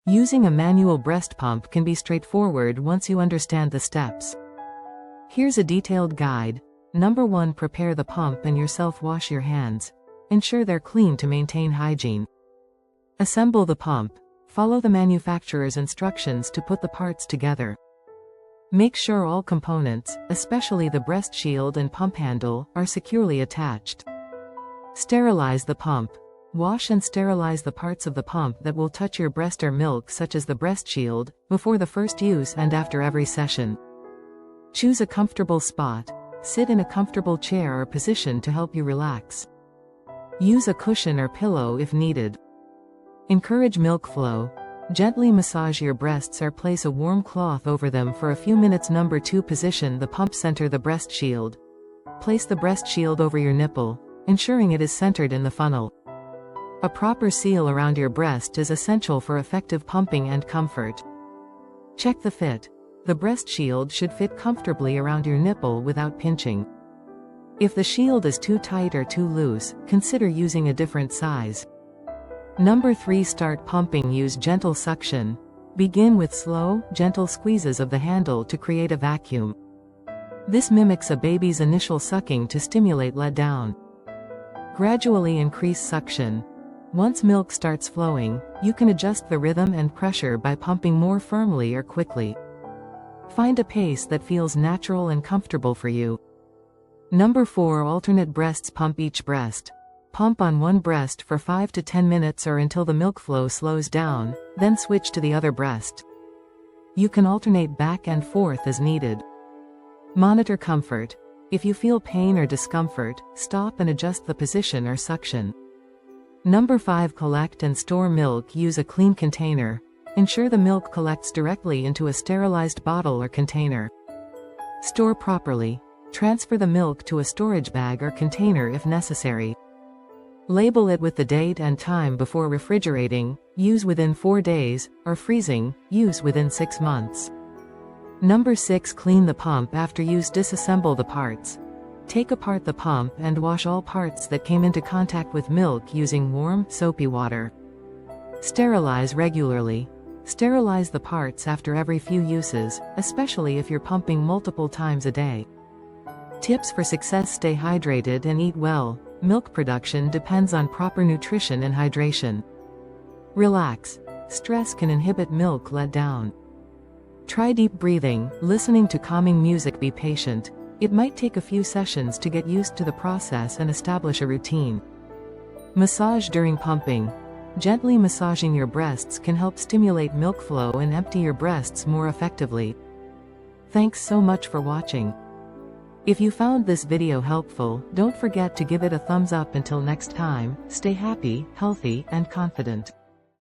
Using a manual breast pump can be straightforward once you understand the steps. Here's a detailed guide. Number 1. Prepare the pump and yourself. Wash your hands. Ensure they're clean to maintain hygiene. Assemble the pump. Follow the manufacturer's instructions to put the parts together. Make sure all components, especially the breast shield and pump handle, are securely attached. Sterilize the pump. Wash and sterilize the parts of the pump that will touch your breast or milk, such as the breast shield, before the first use and after every session. Choose a comfortable spot. Sit in a comfortable chair or position to help you relax. Use a cushion or pillow if needed. Encourage milk flow. Gently massage your breasts or place a warm cloth over them for a few minutes. Number 2. Position the pump. Center the breast shield. Place the breast shield over your nipple, ensuring it is centered in the funnel. A proper seal around your breast is essential for effective pumping and comfort. Check the fit. The breast shield should fit comfortably around your nipple without pinching. If the shield is too tight or too loose, consider using a different size. Number 3. Start pumping. Use gentle suction. Begin with slow, gentle squeezes of the handle to create a vacuum. This mimics a baby's initial sucking to stimulate letdown. Gradually increase suction. Once milk starts flowing, you can adjust the rhythm and pressure by pumping more firmly or quickly. Find a pace that feels natural and comfortable for you. Number 4. Alternate breasts. Pump each breast. Pump on one breast for 5 to 10 minutes or until the milk flow slows down, then switch to the other breast. You can alternate back and forth as needed. Monitor comfort. If you feel pain or discomfort, stop and adjust the position or suction. Number 5. Collect and store milk. Use a clean container. Ensure the milk collects directly into a sterilized bottle or container. Store properly. Transfer the milk to a storage bag or container if necessary. Label it with the date and time before refrigerating. Use within 4 days, or freezing. Use within 6 months. Number 6. Clean the pump after use. Disassemble the parts. Take apart the pump and wash all parts that came into contact with milk using warm, soapy water. Sterilize regularly. Sterilize the parts after every few uses, especially if you're pumping multiple times a day. Tips for success: stay hydrated and eat well. Milk production depends on proper nutrition and hydration. Relax. Stress can inhibit milk letdown. Try deep breathing, listening to calming music. Be patient. It might take a few sessions to get used to the process and establish a routine. Massage during pumping. Gently massaging your breasts can help stimulate milk flow and empty your breasts more effectively. Thanks so much for watching. If you found this video helpful, don't forget to give it a thumbs up. Until next time, stay happy, healthy, and confident.